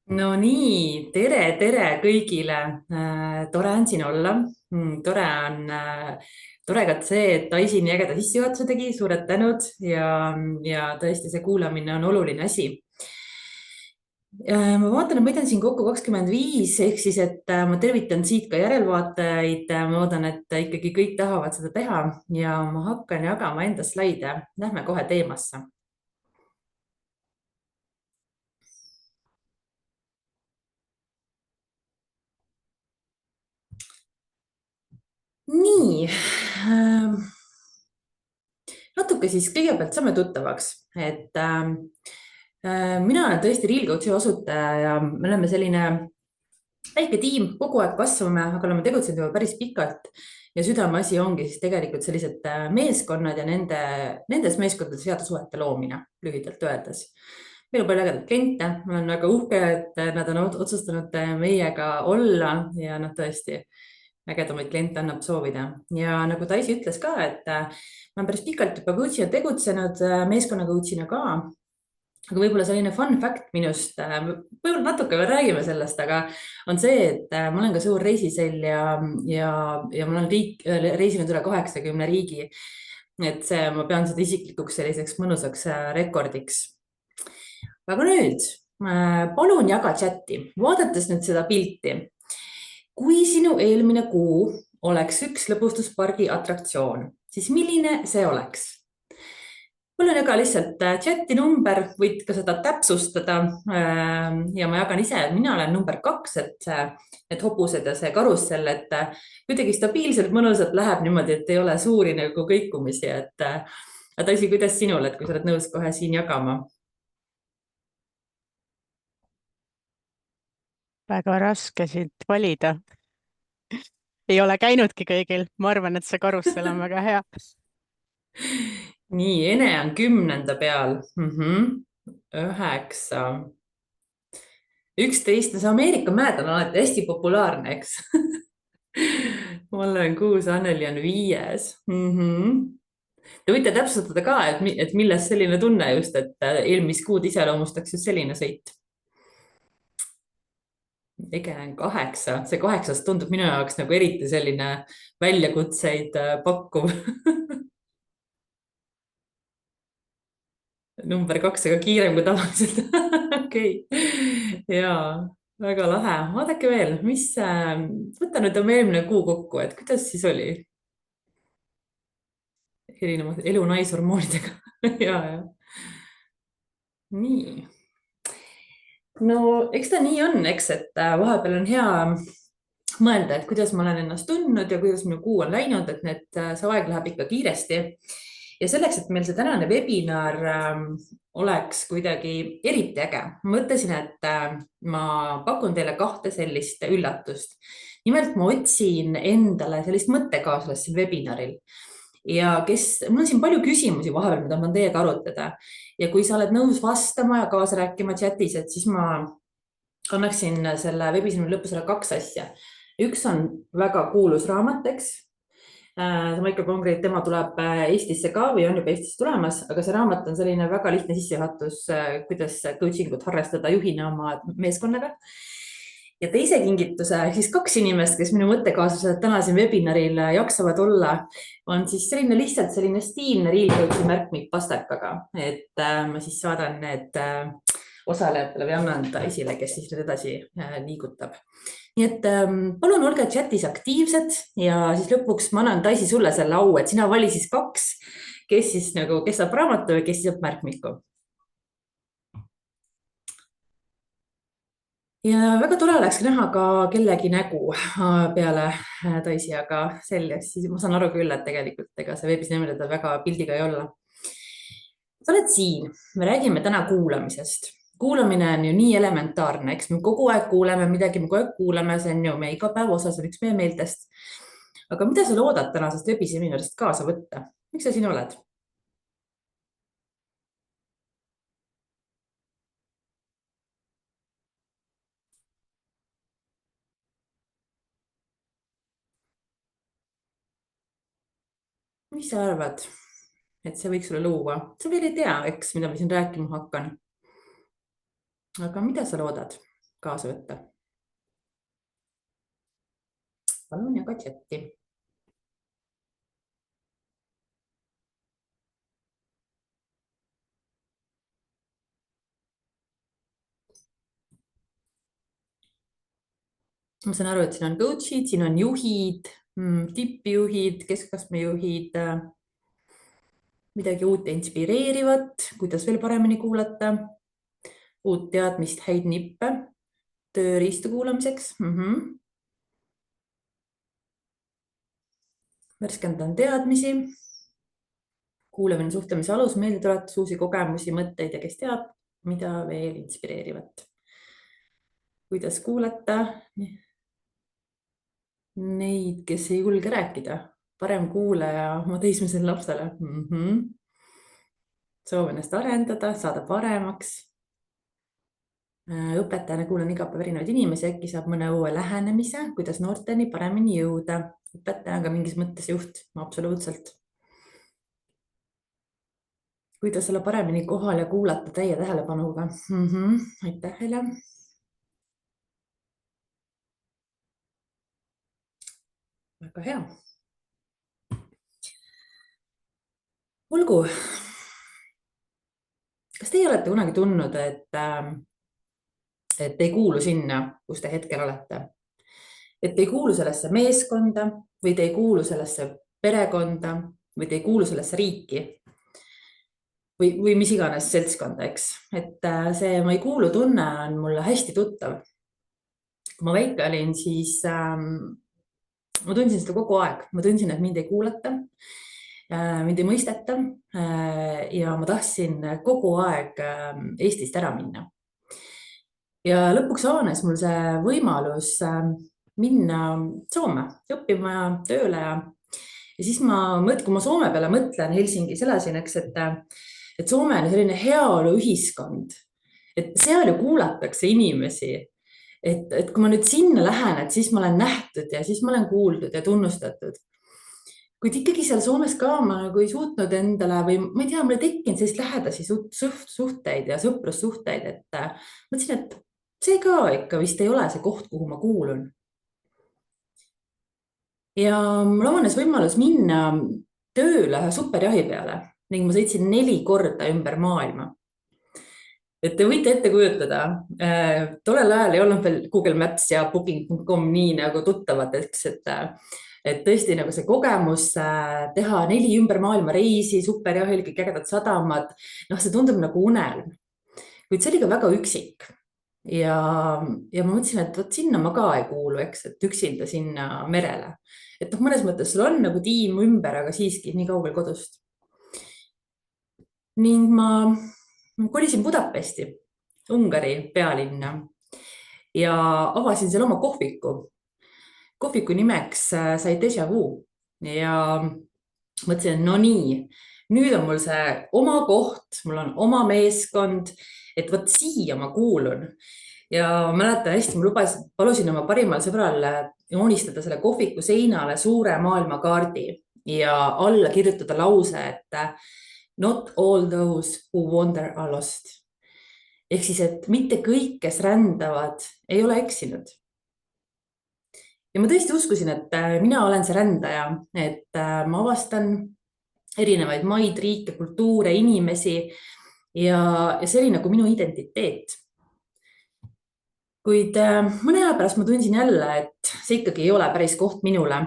No nii, tere kõigile. Tore on siin olla. Tore on, tore ka see, et Daisy nii ägeda sissejuhatuse tegi, suured tänud ja tõesti see kuulamine on oluline asi. Ma vaatan, et meid on siin kokku 25 ehk siis, et ma tervitan siit ka järelvaatajaid. Ma loodan, et ikkagi kõik tahavad seda teha ja ma hakkan jagama enda slaide. Lähme kohe teemasse. Nii natuke siis kõigepealt saame tuttavaks, et mina olen tõesti Real Coachi asutaja ja me oleme selline väike tiim, kogu aeg kasvame, aga oleme tegutsenud juba päris pikalt. Ja südameasi ongi siis tegelikult sellised meeskonnad ja nendes meeskondades heade suhete loomine, lühidalt öeldes. Meil on palju ägedaid kliente, ma olen väga uhke, et nad on otsustanud meiega olla ja nad tõesti ägedamaid kliente annab soovida. Ja nagu Daisy ütles ka, et ma olen päris pikalt juba coach'ina tegutsenud, meeskonna coach'ina ka. Aga võib-olla selline fun fact minust, võib-olla natuke veel räägime sellest, aga on see, et ma olen ka suur reisisell ja ma olen reisinud üle 80 riigi. Et see, ma pean seda isiklikuks selliseks mõnusaks rekordiks. Aga nüüd, palun jaga chati, vaadates nüüd seda pilti. Kui sinu eelmine kuu oleks üks lõbustuspargi atraktsioon, siis milline see oleks? Mul on jaga lihtsalt chati number, võid ka seda täpsustada. Ja ma jagan ise, mina olen number 2, et need hobused ja see karussell, et kuidagi stabiilselt mõnusalt läheb niimoodi, et ei ole suuri nagu kõikumisi. Daisy, kuidas sinul, et kui sa oled nõus kohe siin jagama? Väga raske siit valida. Ei ole käinudki kõigil. Ma arvan, et see karussell on väga hea. Nii, Ene on 10. peal. 9. 11. See Ameerika mäed on alati hästi populaarne, eks? Ma olen 6, Anneli on 5. Te võite täpsustada ka, et millest selline tunne just, et eelmist kuud iseloomustaks just selline sõit. Ege on 8. See 8 tundub minu jaoks nagu eriti selline väljakutseid pakkuv. Number 2, aga kiirem kui tavaliselt. Okei. Jaa, väga lahe. Vaadake veel, võta nüüd oma eelmine kuu kokku, et kuidas siis oli? Erinevalt elu naishormoonidega. Ja. Nii. No, eks ta nii on, eks, et vahepeal on hea mõelda, et kuidas ma olen ennast tundnud ja kuidas minu kuu on läinud, et see aeg läheb ikka kiiresti. Ja selleks, et meil see tänane webinar oleks kuidagi eriti äge, mõtlesin, et ma pakun teile 2 sellist üllatust. Nimelt ma otsin endale sellist mõttekaaslast siin webinaril. Ja mul on siin palju küsimusi vahepeal, mida ma teiega arutada. Ja kui sa oled nõus vastama ja kaasa rääkima chatis, et siis ma annaksin selle webinari lõpus 2 asja. Üks on väga kuulus raamat, eks. Michael Pongreid, tema tuleb Eestisse ka või on juba Eestis tulemas, aga see raamat on selline väga lihtne sissejuhatus, kuidas coaching ut harrastada juhina oma meeskonnaga. Ja teise kingituse, siis 2 inimest, kes minu mõttekaaslased täna siin webinaril jaksavad olla, on siis lihtsalt selline stiilne Real Coachi märkmik pastakaga. Et ma siis saadan need osalejatele või annan Daisyle, kes siis nüüd edasi liigutab. Nii et palun olge chatis aktiivsed ja siis lõpuks ma annan Daisy sulle selle au, et sina vali siis 2, kes saab raamatu ja kes saab märkmiku. Ja väga tore oleks näha ka kellegi nägu peale Daisy, aga selleks siis ma saan aru küll, et tegelikult ega see veebis niimoodi väga pildiga ei olla. Sa oled siin, me räägime täna kuulamisest. Kuulamine on ju nii elementaarne, eks me kogu aeg kuuleme midagi, me kogu aeg kuulame, see on ju meie igapäeva osa, see on üks meie meeltest. Aga mida sa loodad tänasest webiseminarist kaasa võtta? Miks sa siin oled? Mis sa arvad, et see võiks sulle luua? Sa veel ei tea, eks, mida ma siin rääkima hakkan. Aga mida sa loodad? kaasa võtta. Palun jaga chati. Ma saan aru, et siin on coach'id, siin on juhid, tippjuhid, keskastme juhid, midagi uut ja inspireerivat, kuidas veel paremini kuulata, uut teadmist, häid nippe, tööriistu kuulamiseks. Värskendan teadmisi, kuulamine suhtlemise alus, meeldetuletus, uusi kogemusi, mõtteid ja kes teab, mida veel inspireerivat. Kuidas kuulata neid, kes ei julge rääkida, parem kuulaja oma teismelisele lapsele. Soov ennast arendada, saada paremaks. Õpetajana kuulan iga päev erinevaid inimesi, äkki saab mõne uue lähenemise, kuidas noorteni paremini jõuda. Õpetaja on ka mingis mõttes juht, absoluutselt. Kuidas olla paremini kohal ja kuulata täie tähelepanuga. Aitäh, Hele. Väga hea. Olgu. Kas teie olete kunagi tundnud, et ei kuulu sinna, kus te hetkel olete? Et te ei kuulu sellesse meeskonda või te ei kuulu sellesse perekonda või te ei kuulu sellesse riiki või mis iganes seltskonda, eks? Et see ma ei kuulu tunne on mulle hästi tuttav. Kui ma väike olin, siis ma tundsin seda kogu aeg. Ma tundsin, et mind ei kuulata, mind ei mõisteta ja ma tahtsin kogu aeg Eestist ära minna. Ja lõpuks avanes mul see võimalus minna Soome õppima ja tööle. Ja siis kui ma Soome peale mõtlen Helsingis elasin, eks, et Soome on selline heaolu ühiskond, et seal ju kuulatakse inimesi. Et kui ma nüüd sinna lähen, et siis ma olen nähtud ja siis ma olen kuuldud ja tunnustatud. Kuid ikkagi seal Soomes ka ma nagu ei suutnud endale või ma ei tea, mul ei tekkinud sellist lähedasi suhteid ja sõprussuhteid, et mõtlesin, et see ka ikka vist ei ole see koht, kuhu ma kuulun. Ja mul avanes võimalus minna tööle superjahi peale ning ma sõitsin 4 korda ümber maailma. Et te võite ette kujutada, tollel ajal ei olnud veel Google Maps ja Booking.com nii nagu tuttavad, et tõesti nagu see kogemus teha 4 ümber maailma reisi, superjahil, kõik ägedad sadamad, see tundub nagu unelm. Kuid see oli ka väga üksik. Ja ma mõtlesin, et võt sinna ma ka ei kuulu, eks, et üksinda sinna merele. Et mõnes mõttes sul on nagu tiim ümber, aga siiski nii kaugel kodust. Ning ma kolisin Budapesti, Ungari pealinna ja avasin seal oma kohviku. Kohviku nimeks sai Deja Vu ja mõtlesin, no nii, nüüd on mul see oma koht, mul on oma meeskond, et võt siia ma kuulun. Ja mäletan hästi, ma palusin oma parimal sõbral joonistada selle kohviku seinale suure maailmakaardi ja alla kirjutada lause, et not all those who wander are lost. Ehk siis, et mitte kõik, kes rändavad, ei ole eksinud. Ja ma tõesti uskusin, et mina olen see rändaja, et ma avastan erinevaid maid, riike, kultuure, inimesi ja see oli nagu minu identiteet. Kuid mõne aja pärast ma tundsin jälle, et see ikkagi ei ole päris koht minule.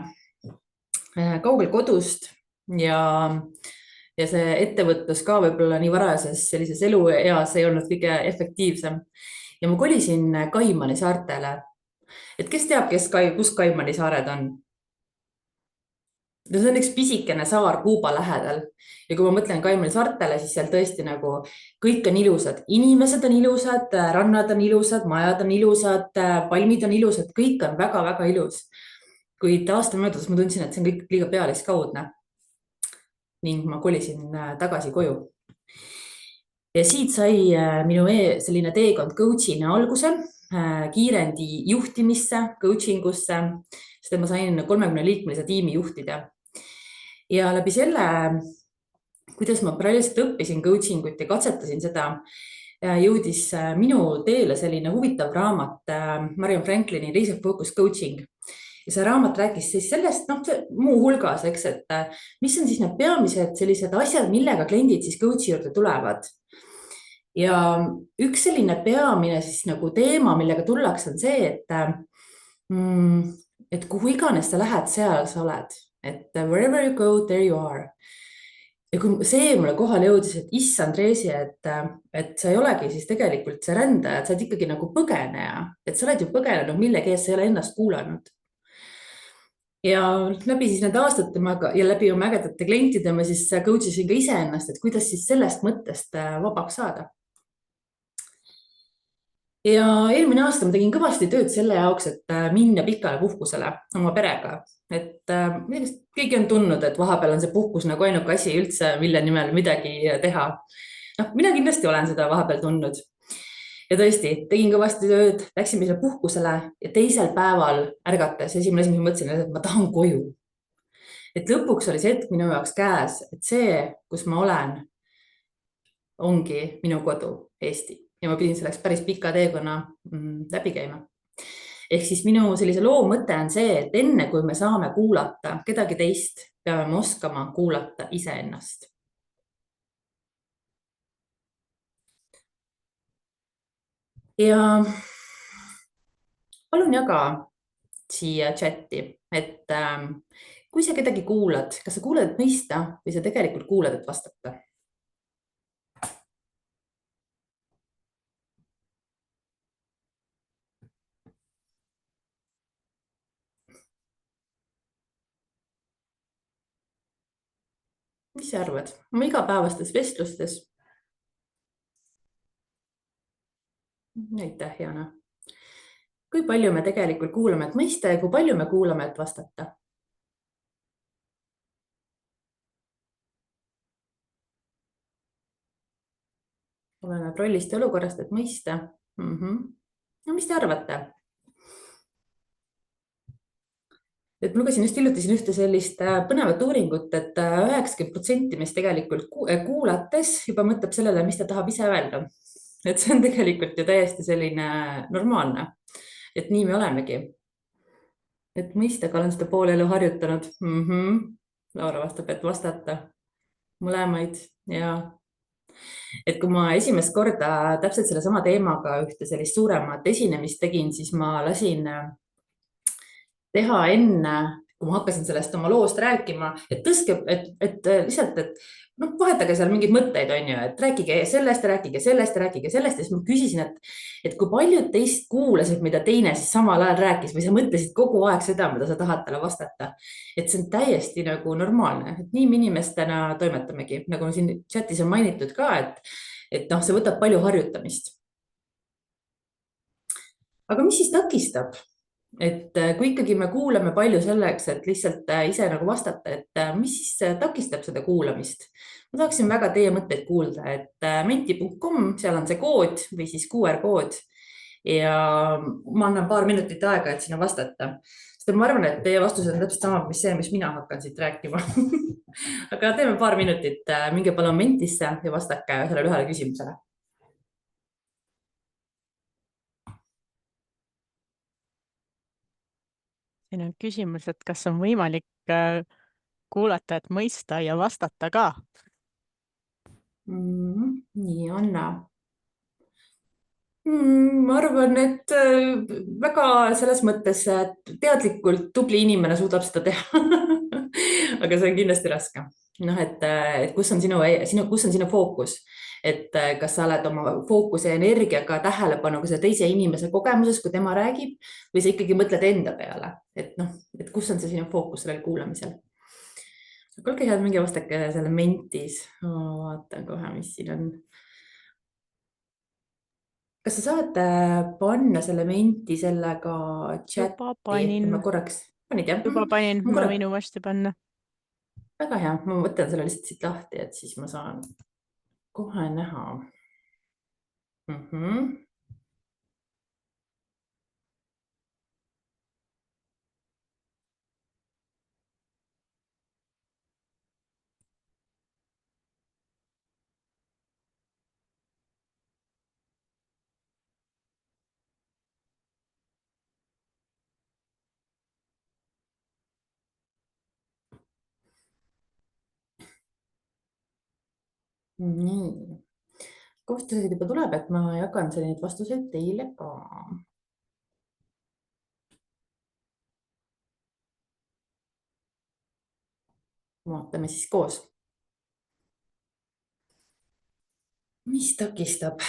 Kaugel kodust ja see ettevõtlus ka võib-olla nii varajases sellises elueas ei olnud kõige efektiivsem. Ja ma kolisin Kaimani saartele. Et kes teab, kus Kaimani saared on? See on üks pisikene saar Kuuba lähedal. Ja kui ma mõtlen Kaimani saartele, siis seal tõesti nagu kõik on ilusad. Inimesed on ilusad, rannad on ilusad, majad on ilusad, palmid on ilusad, kõik on väga-väga ilus. Kuid aasta möödudes ma tundsin, et see on kõik liiga pealiskaudne. Ning ma kolisin tagasi koju. Ja siit sai minu selline teekond coach'ina alguse, kiirendi juhtimisse, coaching'usse, sest ma sain 30-liikmelise tiimi juhtida. Ja läbi selle, kuidas ma paralleelselt õppisin coaching'ut ja katsetasin seda, jõudis minu teele selline huvitav raamat, Marian Franklini Laser Focus Coaching. Ja see raamat rääkis siis sellest, noh, muuhulgas, eks, et mis on siis need peamised sellised asjad, millega kliendid siis coach'i juurde tulevad. Ja üks selline peamine siis nagu teema, millega tullakse, on see, et kuhu iganes sa lähed, seal sa oled, et wherever you go, there you are. Ja kui see mulle kohale jõudis, et issand Reesi, et sa ei olegi siis tegelikult see rändaja, et sa oled ikkagi nagu põgeneja, et sa oled ju põgenenud millegi ees, sa ei ole ennast kuulanud. Ja läbi siis nende aastate ja läbi oma ägedate klientide ma siis coach isin ka iseennast, et kuidas siis sellest mõttest vabaks saada. Ja eelmine aasta ma tegin kõvasti tööd selle jaoks, et minna pikale puhkusele oma perega. Et keegi on tundnud, et vahepeal on see puhkus nagu ainuke asi üldse, mille nimel midagi teha. Noh, mina kindlasti olen seda vahepeal tundnud. Ja tõesti, tegin kõvasti tööd, läksime sinna puhkusele ja teisel päeval ärgates esimene asi, mis ma mõtlesin, et ma tahan koju. Et lõpuks oli see hetk minu jaoks käes, et see, kus ma olen, ongi minu kodu, Eesti. Ja ma pidin selleks päris pika teekonna läbi käima. Ehk siis minu sellise loo mõte on see, et enne kui me saame kuulata kedagi teist, peame me oskama kuulata iseennast. Ja palun jaga siia chati, et kui sa kedagi kuulad, kas sa kuulad, et mõista või sa tegelikult kuulad, et vastata? Mis sa arvad? Oma igapäevastes vestlustes? Aitäh, Jana. Kui palju me tegelikult kuulame, et mõista ja kui palju me kuulame, et vastata? Oleneb rollist ja olukorrast, et mõista. No mis te arvate? Et ma lugesin just hiljuti siin ühte sellist põnevat uuringut, et 90% meist tegelikult kuulates juba mõtleb sellele, mis ta tahab ise öelda. Et see on tegelikult ju täiesti selline normaalne, et nii me olemegi. Et mõistega olen seda poole elu harjutanud. Laura vastab, et vastata mõlemaid ja et kui ma esimest korda täpselt sellesama teemaga ühte sellist suuremat esinemist tegin, siis ma lasin teha enne, kui ma hakkasin sellest oma loost rääkima, et tõstke, et lihtsalt, et noh, vahetage seal mingeid mõtteid, on ju, et rääkige sellest, rääkige sellest, rääkige sellest. Ja siis ma küsisin, et kui paljud teist kuulasid, mida teine siis samal ajal rääkis või sa mõtlesid kogu aeg seda, mida sa tahad talle vastata. Et see on täiesti nagu normaalne, et nii me inimestena toimetamegi, nagu siin chatis on mainitud ka, et noh, see võtab palju harjutamist. Aga mis siis takistab? Et kui ikkagi me kuulame palju selleks, et lihtsalt ise nagu vastata, et mis siis takistab seda kuulamist? Ma tahaksin väga teie mõtteid kuulda, et menti.com, seal on see kood või siis QR kood ja ma annan paar minutit aega, et sinna vastata. Sest ma arvan, et teie vastused on täpselt sama, mis see, mis mina hakkan siit rääkima. Aga teeme paar minutit, minge palun mentisse ja vastake sellele ühele küsimusele. Siin on küsimus, et kas on võimalik kuulata, et mõista ja vastata ka? Nii, Anna. Ma arvan, et väga selles mõttes teadlikult tubli inimene suudab seda teha. Aga see on kindlasti raske. Noh, et kus on sinu fookus? Et kas sa oled oma fookuse ja energiaga tähelepanuga selle teise inimese kogemuses, kui tema räägib, või sa ikkagi mõtled enda peale, et noh, et kus on see sinu fookus sellel kuulamisel? Olge head, minge vastake selle mentis. Vaatan kohe, mis siin on. Kas sa saad panna selle menti sellega chati? Juba panin. Ma korraks, panid jah? Juba panin, ma võin uuesti panna. Väga hea, ma võtan selle lihtsalt siit lahti, et siis ma saan kohe näha. nii, kohustused juba tuleb, et ma jagan neid vastuseid teile ka. Vaatame siis koos. Mis takistab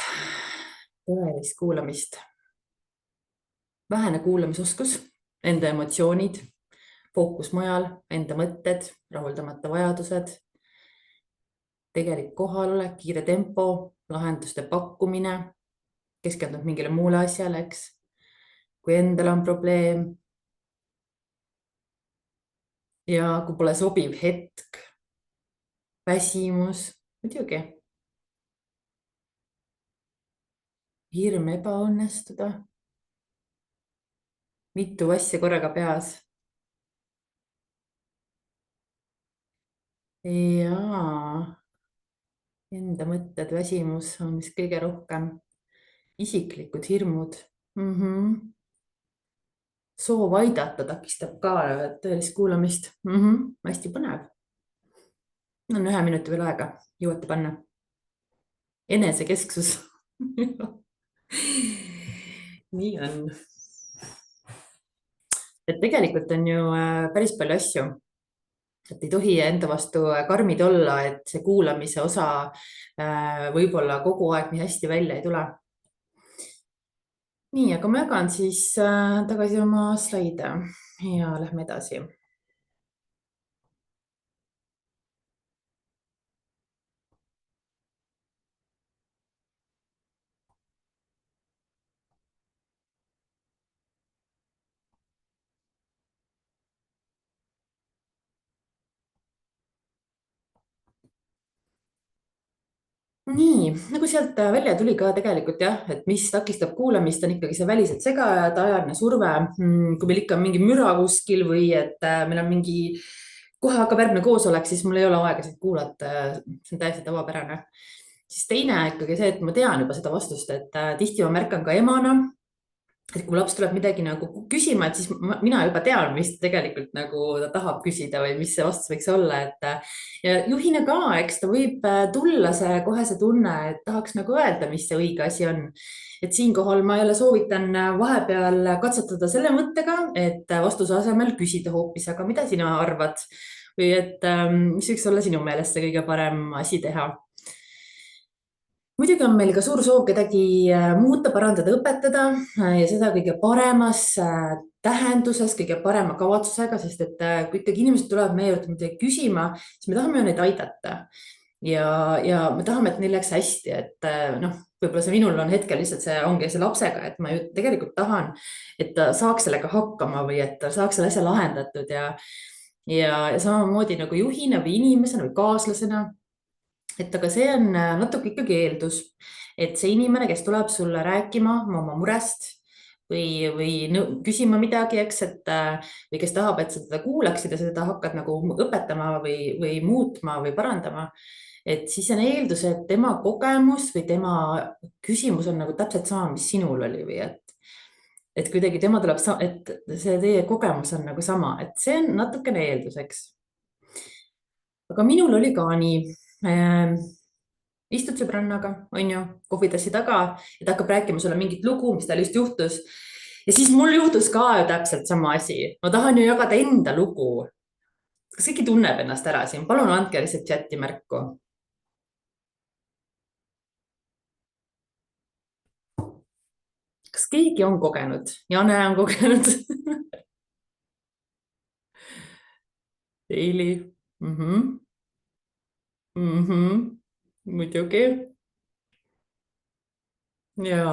tõelist kuulamist? Vähene kuulamisoskus, enda emotsioonid, fookus mujal, enda mõtted, rahuldamata vajadused, tegelik kohalolek, kiire tempo, lahenduste pakkumine, keskendunud mingile muule asjale, eks. Kui endal on probleem ja kui pole sobiv hetk, väsimus, muidugi. Hirm ebaõnnestuda. Mitu asja korraga peas. Ja enda mõtted, väsimus on vist kõige rohkem. Isiklikud hirmud. Soov aidata takistab ka tõelist kuulamist. Hästi põnev. On 1 minuti veel aega, jõuate panna. Enesekesksus. Nii on. Et tegelikult on ju päris palju asju, et ei tohi enda vastu karmid olla, et see kuulamise osa võib-olla kogu aeg nii hästi välja ei tule. Nii, aga ma jagan siis tagasi oma slaide ja lähme edasi. Nii, nagu sealt välja tuli ka tegelikult jah, et mis takistab kuulamist, on ikkagi see välised segajad, ajaline surve, kui meil ikka on mingi müra kuskil või et meil on mingi, kohe hakkab järgmine koosolek, siis mul ei ole aega siit kuulata. See on täiesti tavapärane. Siis teine ikkagi see, et ma tean juba seda vastust, et tihti ma märkan ka emana, et kui laps tuleb midagi nagu küsima, et siis mina juba tean, mis tegelikult nagu ta tahab küsida või mis see vastus võiks olla, et ja juhina ka, eks ta võib tulla kohe see tunne, et tahaks nagu öelda, mis see õige asi on. Et siinkohal ma jälle soovitan vahepeal katsetada selle mõttega, et vastuse asemel küsida hoopis, aga mida sina arvad või et mis võiks olla sinu meelest see kõige parem asi teha. Muidugi on meil ka suur soov kedagi muuta, parandada, õpetada ja seda kõige paremas tähenduses, kõige parema kavatsusega, sest et kui ikkagi inimesed tulevad meie juurde midagi küsima, siis me tahame ju neid aidata. Ja me tahame, et neil läks hästi, et võib-olla see minul on hetkel lihtsalt see ongi see lapsega, et ma ju tegelikult tahan, et ta saaks sellega hakkama või et ta saaks selle asja lahendatud ja samamoodi nagu juhina või inimesena või kaaslasena. Et aga see on natuke ikkagi eeldus, et see inimene, kes tuleb sulle rääkima oma murest või küsima midagi, eks, et või kes tahab, et sa teda kuulaksid ja seda hakkad nagu õpetama või muutma või parandama, et siis on eeldus, et tema kogemus või tema küsimus on nagu täpselt sama, mis sinul oli või et kuidagi tema tuleb, et see teie kogemus on nagu sama, et see on natukene eelduseks. Aga minul oli ka nii. Istud sõbrannaga, on ju, kohvitassi taga ja ta hakkab rääkima sulle mingit lugu, mis tal just juhtus. Ja siis mul juhtus ka ju täpselt sama asi. Ma tahan ju jagada enda lugu. Kas keegi tunneb ennast ära siin? Palun andke lihtsalt chati märku. Kas keegi on kogenud? Jane on kogenud. Eili. Muidugi. Ja,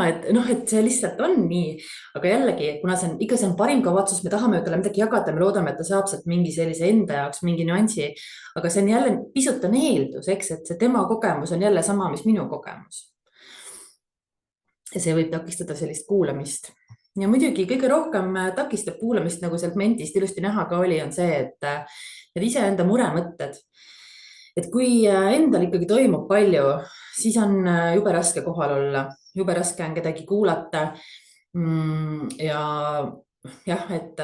et see lihtsalt on nii, aga jällegi, kuna see on ikka see on parim kavatsus, me tahame ju talle midagi jagada, me loodame, et ta saab sealt mingi sellise enda jaoks mingi nüansi, aga see on jälle pisut on eeldus, eks, et see tema kogemus on jälle sama, mis minu kogemus. Ja see võib takistada sellist kuulamist. Ja muidugi kõige rohkem takistab kuulamist, nagu sealt mentist ilusti näha ka oli, on see, et need iseenda muremõtted. Et kui endal ikkagi toimub palju, siis on jube raske kohal olla, jube raske on kedagi kuulata. Ja jah, et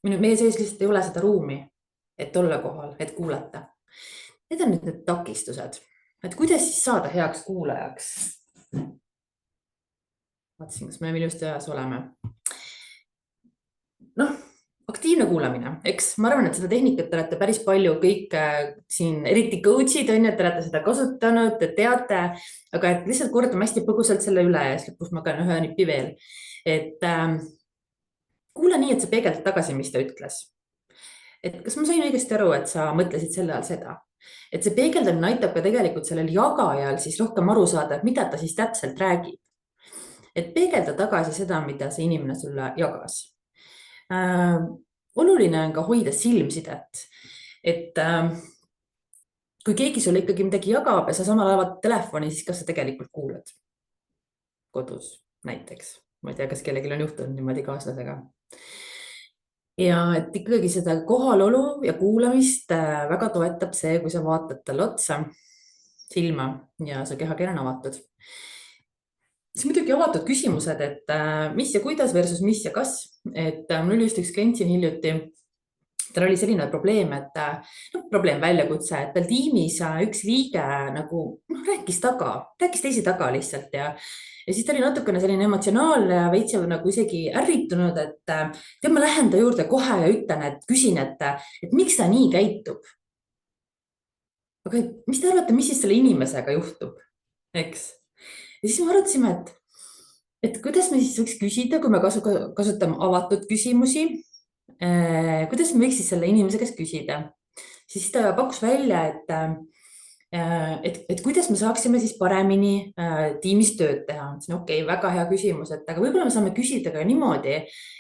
meie sees lihtsalt ei ole seda ruumi, et olla kohal, et kuulata. Need on nüüd need takistused. et kuidas siis saada heaks kuulajaks? Vaatasin, kas me ilusti ajas oleme. Noh, aktiivne kuulamine, eks ma arvan, et seda tehnikat te olete päris palju kõik siin, eriti coach'id on ju, et te olete seda kasutanud, te teate, aga et lihtsalt kordame hästi põgusalt selle üle ja siis lõpus ma käin ühe nipi veel. Et kuula nii, et sa peegeldad tagasi, mis ta ütles. Et kas ma sain õigesti aru, et sa mõtlesid selle all seda, et see peegeldamine aitab ka tegelikult sellel jagajal siis rohkem aru saada, et mida ta siis täpselt räägib. Et peegelda tagasi seda, mida see inimene sulle jagas. Oluline on ka hoida silmsidet, et kui keegi sulle ikkagi midagi jagab ja sa samal ajal vaatad telefoni, siis kas sa tegelikult kuulad kodus näiteks. Ma ei tea, kas kellelgi on juhtunud niimoodi kaaslasega. Ja et ikkagi seda kohalolu ja kuulamist väga toetab see, kui sa vaatad talle otsa silma ja su kehakeel on avatud. Siis muidugi avatud küsimused, et mis ja kuidas versus mis ja kas. Et mul oli just üks klient siin hiljuti, tal oli selline probleem, et probleem, väljakutse, et tal tiimis üks liige nagu rääkis teisi taga lihtsalt ja siis ta oli natukene selline emotsionaalne ja veits nagu isegi ärritunud, et tead, ma lähen ta juurde kohe ja ütlen, et küsin, et miks ta nii käitub. Aga mis te arvate, mis siis selle inimesega juhtub, eks? Ja siis me arutasime, et kuidas me siis võiks küsida, kui me kasutame avatud küsimusi. Kuidas me võiks siis selle inimese käest küsida? Siis ta pakkus välja, et kuidas me saaksime siis paremini tiimis tööd teha. Okei, väga hea küsimus, aga võib-olla me saame küsida ka niimoodi,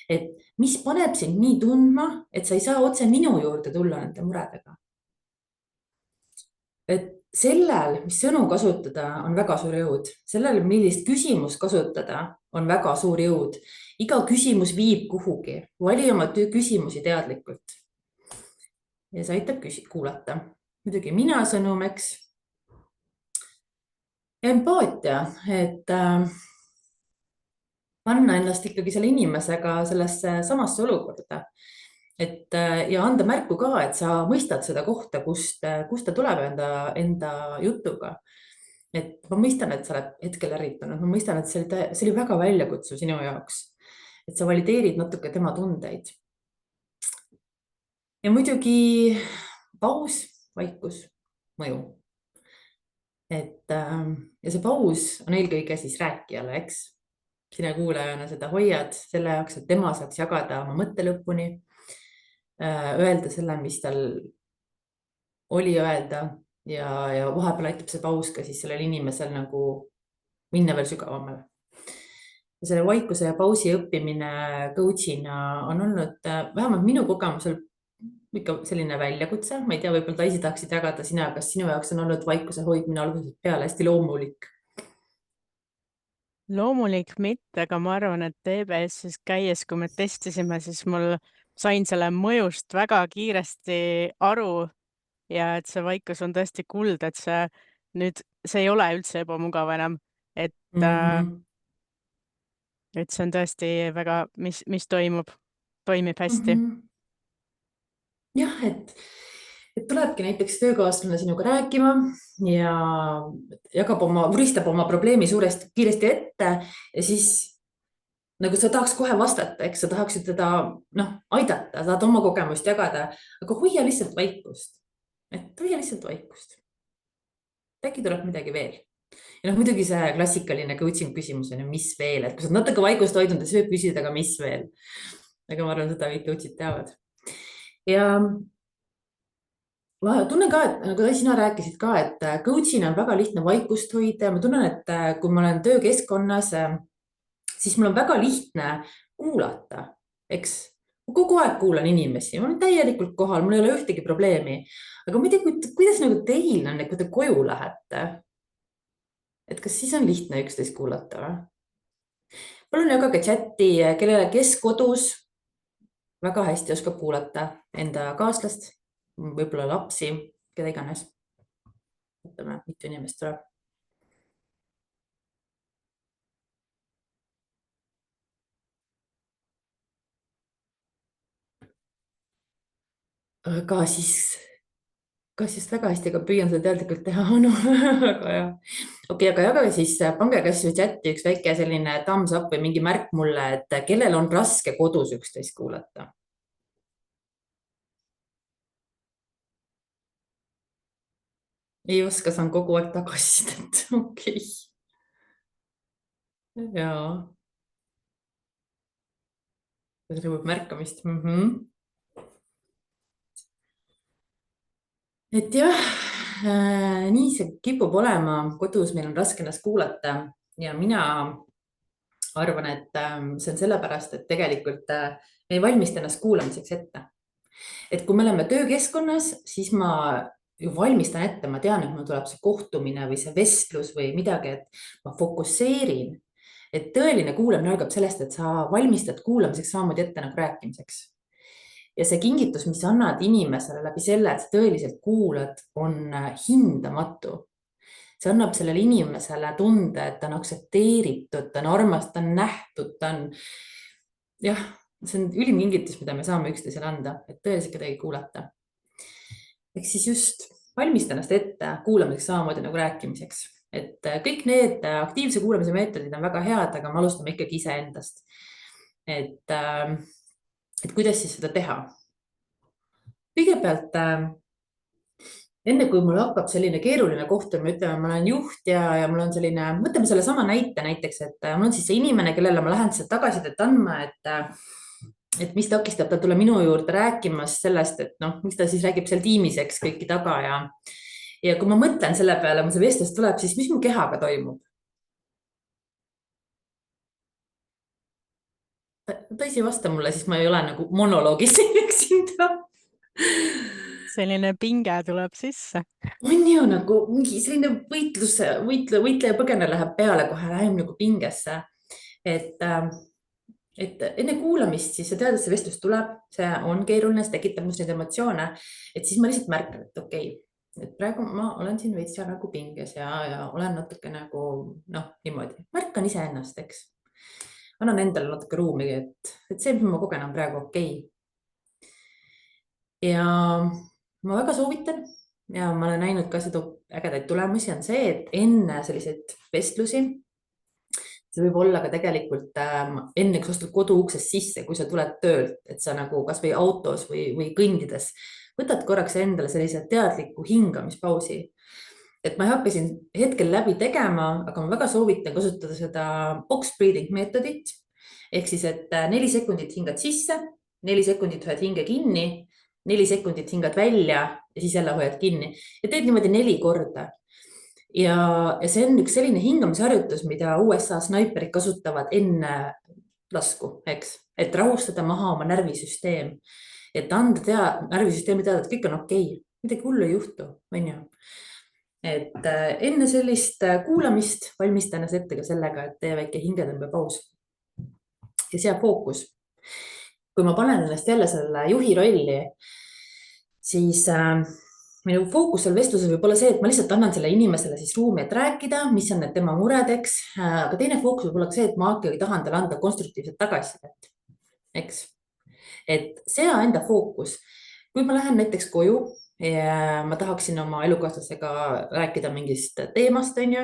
et mis paneb sind nii tundma, et sa ei saa otse minu juurde tulla nende muredega. Et sellel, mis sõnu kasutada, on väga suur jõud. Sellel, millist küsimust kasutada, on väga suur jõud. Iga küsimus viib kuhugi. Vali oma küsimusi teadlikult. Ja see aitab kuulata. Muidugi mina sõnum, eks. Empaatia, et panna ennast ikkagi selle inimesega sellesse samasse olukorda. Ja anda märku ka, et sa mõistad seda kohta, kust ta tuleb enda jutuga. Et ma mõistan, et sa oled hetkel ärritunud, ma mõistan, et see oli väga väljakutsuv sinu jaoks. Et sa valideerid natuke tema tundeid. Ja muidugi paus, vaikus, mõju. Ja see paus on eelkõige siis rääkijale, eks? Sina kuulajana seda hoiad selle jaoks, et tema saaks jagada oma mõtte lõpuni. Öelda selle, mis tal oli öelda ja vahepeal aitab see paus ka siis sellel inimesel nagu minna veel sügavamale. Ja selle vaikuse ja pausi õppimine coach'ina on olnud vähemalt minu kogemusel ikka selline väljakutse. Ma ei tea, võib-olla Daisy tahaksid jagada sina, kas sinu jaoks on olnud vaikuse hoidmine algusest peale hästi loomulik? Loomulik mitte, aga ma arvan, et TBS-is käies, kui me testisime, siis mul sain selle mõjust väga kiiresti aru ja et see vaikus on tõesti kuld, et see ei ole üldse ebamugav enam, et see on tõesti väga, mis toimib hästi. Jah, et tulebki näiteks töökaaslane sinuga rääkima ja vuristab oma probleemi suuresti kiiresti ette ja siis nagu sa tahaks kohe vastata, eks sa tahaksid teda aidata, saad oma kogemust jagada, aga hoia lihtsalt vaikust. Et hoia lihtsalt vaikust. Äkki tuleb midagi veel. Ja muidugi see klassikaline coaching küsimus on ju, mis veel, et kui sa natuke vaikust hoidnud, siis võib küsida, aga mis veel. Aga ma arvan, seda kõik coach'id teavad. Ja ma tunnen ka, et nagu sina rääkisid ka, et coach'ina on väga lihtne vaikust hoida. Ma tunnen, et kui ma olen töökeskkonnas, siis mul on väga lihtne kuulata, eks. Ma kogu aeg kuulan inimesi, ma olen täielikult kohal, mul ei ole ühtegi probleemi. Aga ma ei tea, kuidas nagu teil on, kui te koju lähete? Et kas siis on lihtne üksteist kuulata või? Palun jagage chati, kes kodus väga hästi oskab kuulata enda kaaslast, võib-olla lapsi, keda iganes. Mõtleme, mitu inimest tuleb. Aga siis kas just väga hästi, aga püüan seda teadlikult teha, no väga hea. Okei, aga jagage siis, pange kas või chati üks väike selline thumbs up või mingi märk mulle, et kellel on raske kodus üksteist kuulata. Ei oska, saan kogu aeg tagasisidet, okei. Jaa, see nõuab märkamist. Et jah, nii see kipub olema, kodus meil on raske ennast kuulata ja mina arvan, et see on sellepärast, et tegelikult me ei valmista ennast kuulamiseks ette. Et kui me oleme töökeskkonnas, siis ma ju valmistan ette, ma tean, et mul tuleb see kohtumine või see vestlus või midagi, et ma fokusseerin. Et tõeline kuulamine algab sellest, et sa valmistad kuulamiseks samamoodi ette nagu rääkimiseks. Ja see kingitus, mis sa annad inimesele läbi selle, et sa tõeliselt kuulad, on hindamatu. See annab sellele inimesele tunde, et ta on aktsepteeritud, ta on armas, ta on nähtud, ta on, jah, see on ülim kingitus, mida me saame üksteisele anda, et tõeliselt kedagi kuulata. Ehk siis just valmista ennast ette kuulamiseks samamoodi nagu rääkimiseks. Et kõik need aktiivse kuulamise meetodid on väga head, aga me alustame ikkagi iseendast. Et kuidas siis seda teha? Kõigepealt, enne kui mul hakkab selline keeruline kohtumine, ütleme, ma olen juht ja mul on selline, mõtleme selle sama näite näiteks, et mul on siis see inimene, kellele ma lähen seda tagasisidet andma, et mis takistab ta tulla minu juurde rääkimas sellest, et noh, miks ta siis räägib seal tiimis, eks kõiki taga ja kui ma mõtlen selle peale, kui see vestlus tuleb, siis mis mu kehaga toimub? Ta isi vasta mulle, siis ma ei ole nagu monoloogis üksinda. Selline pinge tuleb sisse. On ju nagu mingi selline võitleja põgene läheb peale kohe, läheb nagu pingesse. Et enne kuulamist siis sa tead, et see vestlus tuleb, see on keeruline, see tekitab must neid emotsioone. Et siis ma lihtsalt märkan, et okei, et praegu ma olen siin veits nagu pinges ja olen natuke nagu niimoodi. Märkan ise ennast, eks. Annan endale natuke ruumi, et see, mis ma kogen, on praegu okei. Ja ma väga soovitan ja ma olen näinud ka seda ägedaid tulemusi on see, et enne selliseid vestlusi, see võib olla ka tegelikult enne, kui sa astud kodu uksest sisse, kui sa tuled töölt, et sa nagu kas või autos või kõndides, võtad korraks endale sellise teadliku hingamispausi. Et ma ei hakka siin hetkel läbi tegema, aga ma väga soovitan kasutada seda box breathing meetodit. Ehk siis, et 4 sekundit hingad sisse, 4 sekundit hoiad hinge kinni, 4 sekundit hingad välja ja siis jälle hoiad kinni. Ja teed niimoodi 4 korda. Ja see on üks selline hingamisharjutus, mida USA snaiperid kasutavad enne lasku, eks? Et rahustada maha oma närvisüsteem. Et anda närvisüsteemi teada, et kõik on okei. Midagi hullu ei juhtu, on ju? Et enne sellist kuulamist valmista ennast ette ka sellega, et tee väike hingetõmbepaus. Ja sea fookus. Kui ma panen ennast jälle selle juhi rolli, siis minu fookus seal vestluses võib olla see, et ma lihtsalt annan selle inimesele siis ruumi, et rääkida, mis on need tema muredeks. Aga teine fookus võib olla see, et ma ikkagi tahan talle anda konstruktiivset tagasisidet. Eks? Et sea enda fookus. Kui ma lähen näiteks koju ja ma tahaksin oma elukaaslasega rääkida mingist teemast, on ju,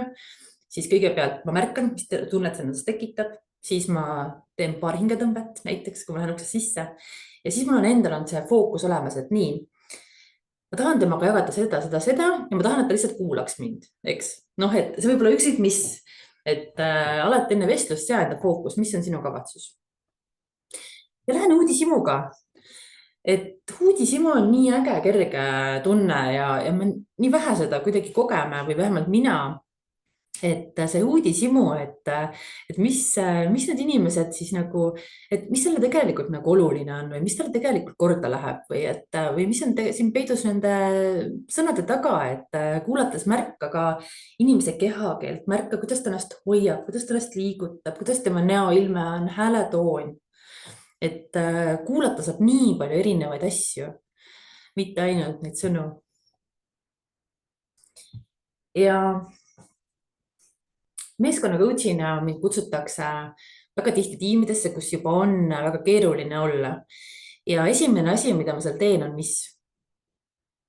siis kõigepealt ma märkan, mis tunnet see endast tekitab. Siis ma teen paar hingetõmbet näiteks, kui ma lähen uksest sisse. Ja siis mul on endal on see fookus olemas, et nii, ma tahan temaga jagada seda ja ma tahan, et ta lihtsalt kuulaks mind, eks? Noh, et see võib olla ükskõik mis, et alati enne vestlust sea enda fookus, mis on sinu kavatsus. Ja lähen uudishimuga. Et uudishimu on nii äge, kerge tunne ja me nii vähe seda kuidagi kogeme või vähemalt mina, et see uudishimu, et mis need inimesed siis nagu, et mis selle tegelikult nagu oluline on või mis talle tegelikult korda läheb või mis on siin peidus nende sõnade taga, et kuulates märka ka inimese kehakeelt, märka, kuidas ta ennast hoiab, kuidas ta ennast liigutab, kuidas tema näoilme on, hääletoon. Et kuulata saab nii palju erinevaid asju, mitte ainult neid sõnu. Ja meeskonna coachina mind kutsutakse väga tihti tiimidesse, kus juba on väga keeruline olla. Ja esimene asi, mida ma seal teen, on mis?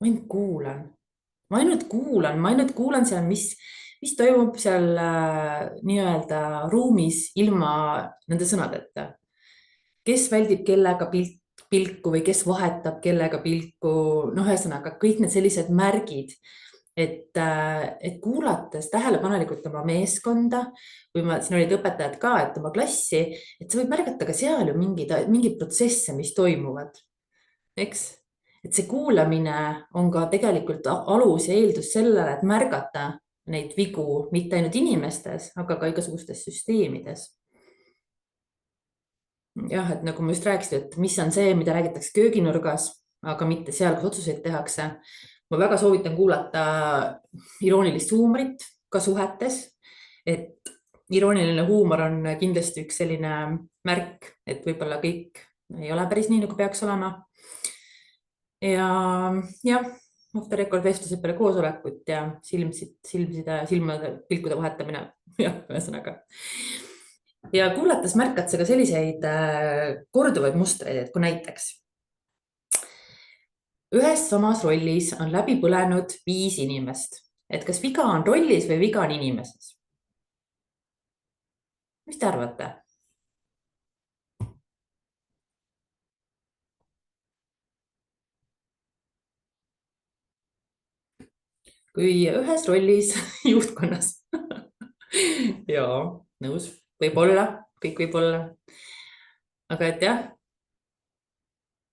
ma ainult kuulan, ma ainult kuulan seal, mis toimub seal nii-öelda ruumis ilma nende sõnadeta. Kes väldib kellega pilku või kes vahetab kellega pilku, noh, ühesõnaga kõik need sellised märgid, et kuulates tähelepanelikult oma meeskonda või siin olid õpetajad ka, et oma klassi, et sa võid märgata ka seal ju mingeid protsesse, mis toimuvad, eks. Et see kuulamine on ka tegelikult alus ja eeldus sellele, et märgata neid vigu mitte ainult inimestes, aga ka igasugustes süsteemides. Jah, et nagu ma just rääkisin, et mis on see, mida räägitakse kööginurgas, aga mitte seal, kus otsuseid tehakse. Ma väga soovitan kuulata iroonilist huumorit ka suhetes, et irooniline huumor on kindlasti üks selline märk, et võib-olla kõik ei ole päris nii, nagu peaks olema. Ja jah, off the record vestlused peale koosolekut ja silmade pilkude vahetamine. Jah, ühesõnaga. Ja kuulates märkad sa ka selliseid korduvaid mustreid, et kui näiteks ühes samas rollis on läbi põlenud 5 inimest, et kas viga on rollis või viga on inimeses? Mis te arvate? Kui ühes rollis juhtkonnas. Jaa, nõus, võib-olla, kõik võib olla. Aga et jah,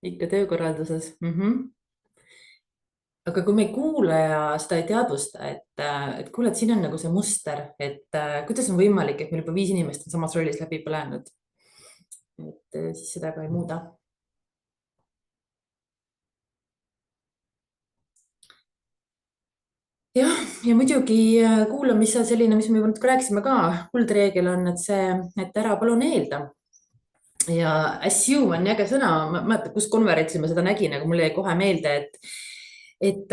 ikka töökorralduses. Aga kui me ei kuule ja seda ei teadvusta, et kuule, et siin on nagu see muster, et kuidas on võimalik, et meil juba 5 inimest on samas rollis läbi põlenud. Et siis seda ka ei muuda. Jah, ja muidugi kuulamise selline, mis me juba natuke rääkisime ka, kuldreegel on, et ära palun eelda. Ja assume on äge sõna, ma mäletan, kus konverentsil ma seda nägin, aga mulle jäi kohe meelde, et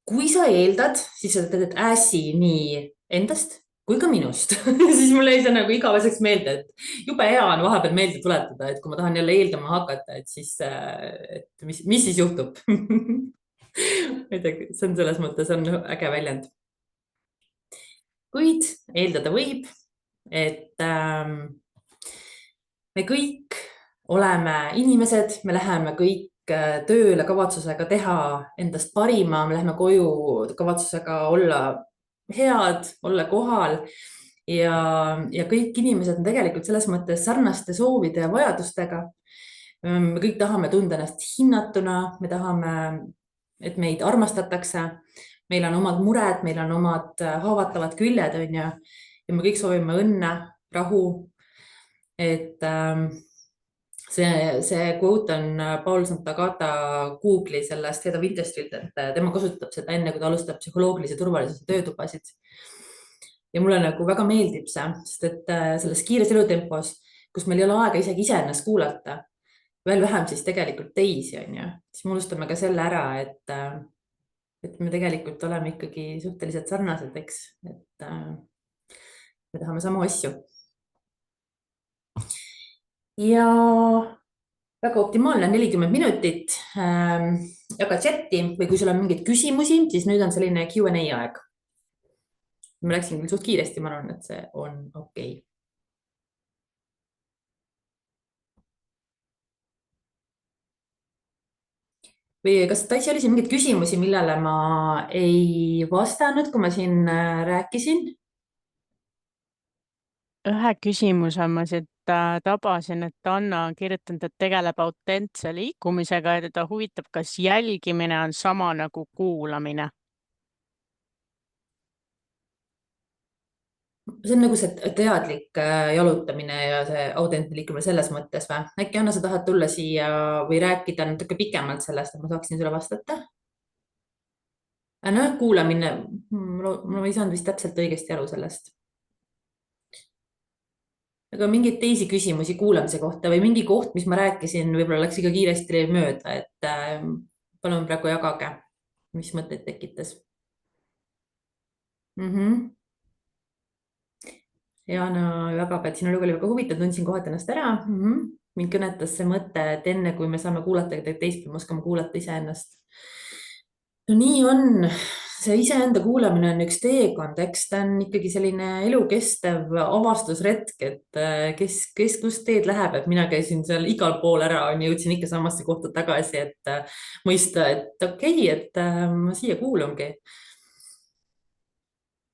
kui sa eeldad, siis sa teed ässi nii endast kui ka minust. Siis mulle jäi see nagu igaveseks meelde, et jube hea on vahepeal meelde tuletada, et kui ma tahan jälle eeldama hakata, et siis, et mis siis juhtub. Ma ei tea, see on selles mõttes on äge väljend. Kuid eeldada võib, et me kõik oleme inimesed, me läheme kõik tööle kavatsusega teha endast parima, me läheme koju kavatsusega olla head, olla kohal ja kõik inimesed on tegelikult selles mõttes sarnaste soovide ja vajadustega. Me kõik tahame tunda ennast hinnatuna, me tahame, et meid armastatakse, meil on omad mured, meil on omad haavatavad küljed, on ju, ja me kõik soovime õnne, rahu. Et see quote on Paul Santagata Google'i sellest Head of Industry't, et tema kasutab seda enne, kui ta alustab psühholoogilise turvalisuse töötubasid. Ja mulle nagu väga meeldib see, sest et selles kiires elutempos, kus meil ei ole aega isegi iseennast kuulata, veel vähem siis tegelikult teisi, on ju, siis me unustame ka selle ära, et me tegelikult oleme ikkagi suhteliselt sarnased, eks, et me tahame samu asju. Ja väga optimaalne 40 minutit. Jaga chati või kui sul on mingeid küsimusi, siis nüüd on selline Q&A aeg. Ma läksin küll suht kiiresti, ma arvan, et see on okei. Või kas Taisi oli siin mingeid küsimusi, millele ma ei vastanud, kui ma siin rääkisin? Ühe küsimuse ma siit tabasin, et Anna on kirjutanud, et tegeleb autentse liikumisega ja teda huvitab, kas jälgimine on sama nagu kuulamine. See on nagu see teadlik jalutamine ja see autentne liikumine selles mõttes või? Äkki Anna, sa tahad tulla siia või rääkida natuke pikemalt sellest, et ma saaksin sulle vastata? Noh, kuulamine, ma ei saanud vist täpselt õigesti aru sellest. Aga mingeid teisi küsimusi kuulamise kohta või mingi koht, mis ma rääkisin, võib-olla läks ikka kiiresti mööda, et palun praegu jagage, mis mõtteid tekitas. Jana jagab, et sinu lugu oli väga huvitav, tundsin kohati ennast ära. Mind kõnetas see mõte, et enne kui me saame kuulata teist, me oskame kuulata iseennast. no nii on, see iseenda kuulamine on üks teekond, eks ta on ikkagi selline elukestev avastusretk, et kes kust teed läheb, et mina käisin seal igal pool ära, jõudsin ikka samasse kohta tagasi, et mõista, et okei, et ma siia kuulungi.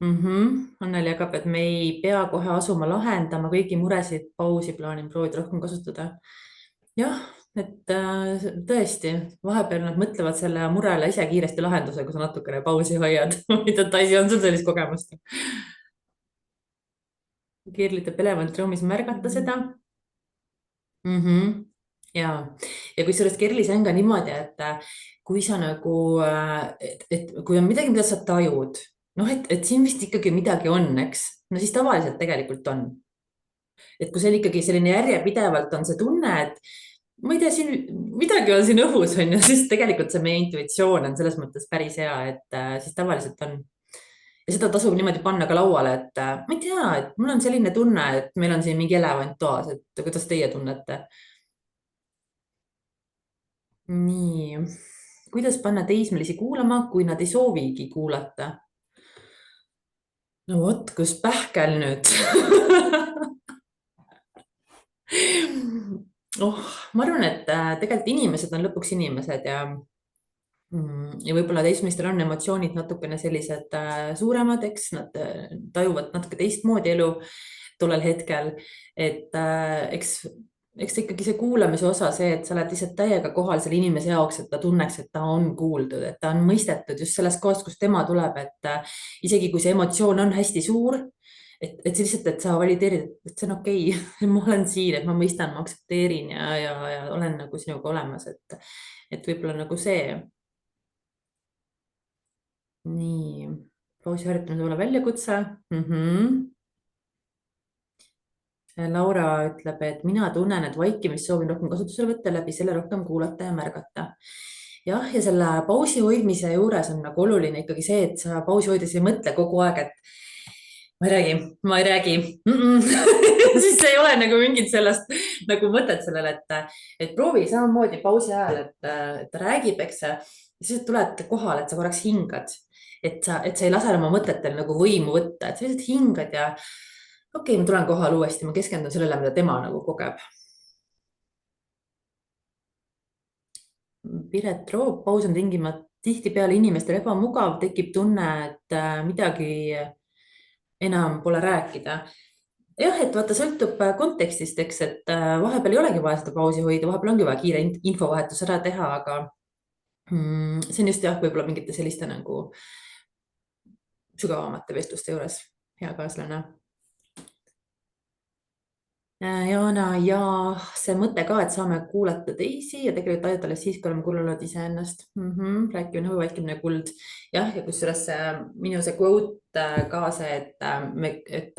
Anneli jagab, et me ei pea kohe asuma lahendama kõigi muresid, pausi plaanin proovida rohkem kasutada. jah, et tõesti, vahepeal nad mõtlevad selle murele ise kiiresti lahenduse, kui sa natukene pausi hoiad. mida Taisi, on sul sellist kogemust? Kirlitab elevant ruumis märgata seda mm. Ja, ja kusjuures Kerlis on ka niimoodi, et kui sa nagu, et kui on midagi, mida sa tajud, noh, et siin vist ikkagi midagi on, eks, no siis tavaliselt tegelikult on. Et kui see ikkagi selline järjepidevalt on see tunne, et ma ei tea, siin midagi on siin õhus, on ju, siis tegelikult see meie intuitsioon on selles mõttes päris hea, et siis tavaliselt on. Ja seda tasub niimoodi panna ka lauale, et ma ei tea, et mul on selline tunne, et meil on siin mingi elevant toas, et kuidas teie tunnete? Nii, kuidas panna teismelisi kuulama, kui nad ei soovigi kuulata? No vot, kus pähkel nüüd. Ma arvan, et tegelikult inimesed on lõpuks inimesed ja võib-olla teismelistel on emotsioonid natukene sellised suuremad, eks nad tajuvad natuke teistmoodi elu tollel hetkel, et eks ikkagi see kuulamise osa, see, et sa oled lihtsalt täiega kohal selle inimese jaoks, et ta tunneks, et ta on kuuldud, et ta on mõistetud just sellest kohast, kust tema tuleb, et isegi kui see emotsioon on hästi suur, et lihtsalt, et sa valideerid, et see on okei, ma olen siin, et ma mõistan, ma aktsepteerin ja olen nagu sinuga olemas, et võib-olla nagu see. Nii, pausi harjutamine võib olla väljakutse. Laura ütleb, et mina tunnen, et vaikimist soovin rohkem kasutusele võtta, läbi selle rohkem kuulata ja märgata. Jah, ja selle pausi hoidmise juures on nagu oluline ikkagi see, et sa pausi hoides ei mõtle kogu aeg, et ma ei räägi. Siis ei ole nagu mingit sellest nagu mõtet sellele, et proovi samamoodi pausi ajal, et ta räägib, eks sa, siis tuled kohale, et sa korraks hingad, et sa ei lase oma mõtetel nagu võimu võtta, et sa lihtsalt hingad ja okei, ma tulen kohale uuesti, ma keskendun sellele, mida tema nagu kogeb. Piret Roop, paus on tihtipeale inimestel ebamugav, tekib tunne, et midagi enam pole rääkida. Jah, et vaata, sõltub kontekstist, eks, et vahepeal ei olegi vaja seda pausi hoida, vahepeal ongi vaja kiire infovahetus ära teha, aga see on just jah, võib-olla mingite selliste nagu sügavamate vestluste juures, hea kaaslane. Joana, ja see mõte ka, et saame kuulata teisi ja tegelikult aidata alles siis, kui oleme kuulanud iseennast. Rääkimine, vaikimine, kuld. Jah, ja kusjuures minu see quote ka see, et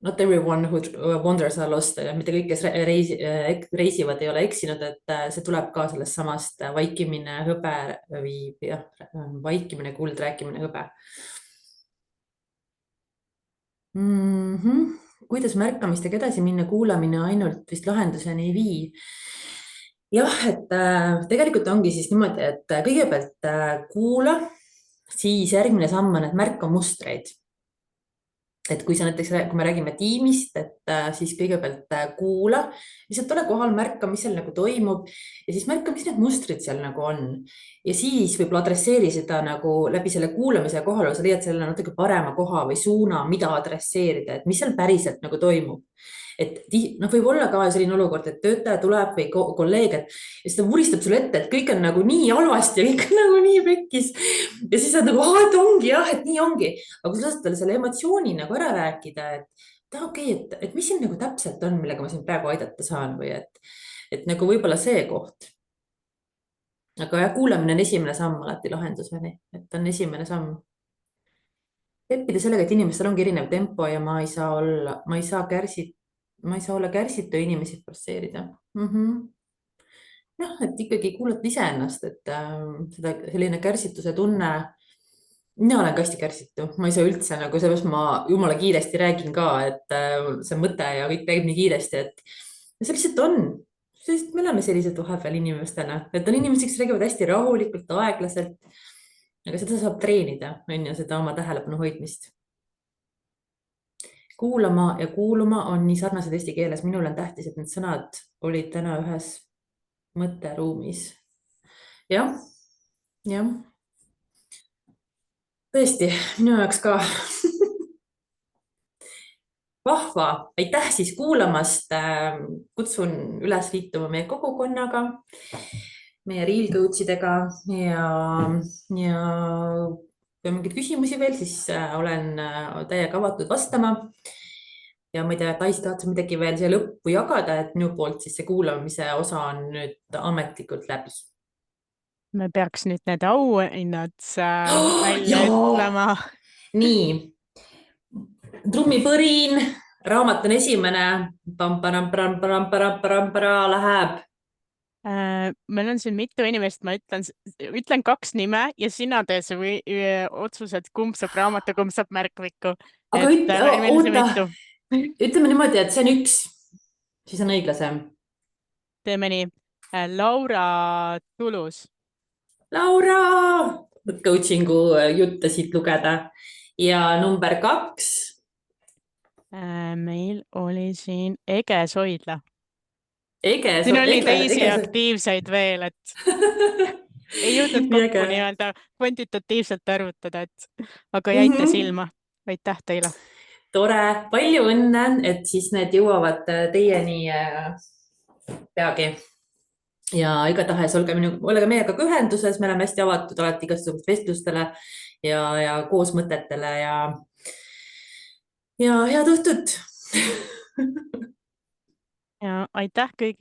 not everyone who wanders are lost, mitte kõik, kes reisivad, ei ole eksinud, et see tuleb ka sellest samast vaikimine, hõbe või jah, vaikimine, kuld, rääkimine, hõbe. Kuidas märkamistega edasi minna, kuulamine ainult vist lahenduseni ei vii. Jah, et tegelikult ongi siis niimoodi, et kõigepealt kuula, siis järgmine samm on, et märka mustreid. Et kui sa näiteks, kui me räägime tiimist, et siis kõigepealt kuula, lihtsalt ole kohal, märka, mis seal nagu toimub ja siis märka, mis need mustrid seal nagu on. Ja siis võib-olla adresseeri seda nagu läbi selle kuulamise ja kohalolu, sa leiad selle natuke parema koha või suuna, mida adresseerida, et mis seal päriselt nagu toimub. Et võib olla ka selline olukord, et töötaja tuleb või kolleeg, et siis ta vuristab sulle ette, et kõik on nagu nii halvasti ja kõik on nagu nii pekkis. Ja siis on nagu, et ongi jah, et nii ongi. Aga kui sa lased talle selle emotsiooni nagu ära rääkida, et okei, et mis siin nagu täpselt on, millega ma sind praegu aidata saan või et nagu võib-olla see koht. Aga jah, kuulamine on esimene samm alati lahenduseni, et on esimene samm. Leppida sellega, et inimestel ongi erinev tempo ja ma ei saa olla kärsitu inimesi forsseerida. Jah, et ikkagi kuulata iseennast, et selline kärsituse tunne, mina olen ka hästi kärsitu, ma ei saa üldse nagu sellest, ma jumala kiiresti räägin ka, et see mõte ja kõik käib nii kiiresti, et see lihtsalt on, sest me oleme sellised vahepeal inimestena, et on inimesed, kes räägivad hästi rahulikult, aeglaselt. aga seda saab treenida, on ju, seda oma tähelepanu hoidmist. kuulama ja kuuluma on nii sarnased eesti keeles. Minul on tähtis, et need sõnad olid täna ühes mõtteruumis. jah, jah. tõesti, minu jaoks ka vahva, aitäh siis kuulamast. Kutsun üles liituma meie kogukonnaga, meie Real Coach idega ja kui on mingeid küsimusi veel, siis olen täiega avatud vastama. Ja ma ei tea, Tais, tahad sa midagi veel siia lõppu jagada, et minu poolt siis see kuulamise osa on nüüd ametlikult läbi. Me peaks nüüd need auhinnad välja Jaa! ütlema. Nii, trummipõrin, raamat on esimene, läheb. Meil on siin mitu inimest, ma ütlen 2 nime ja sina tee see otsused, kumb saab raamatu, kumb saab märkviku. Aga oota, ütleme niimoodi, et see on 1, siis on õiglasem. Teeme nii, Laura Tulus. Laura, coachingu jutte siit lugeda. Ja number 2. Meil oli siin Ege Soidla. Siin oli teisi aktiivseid veel, et ei jõudnud kokku nii-öelda kvantitatiivselt arvutada, aga jäite silma. Aitäh teile. Tore, palju õnne, et siis need jõuavad teieni peagi. Ja igatahes olge meiega ka ühenduses, me oleme hästi avatud alati igasugust vestlustele ja koos mõtetele ja head õhtut. Ja aitäh kõigile.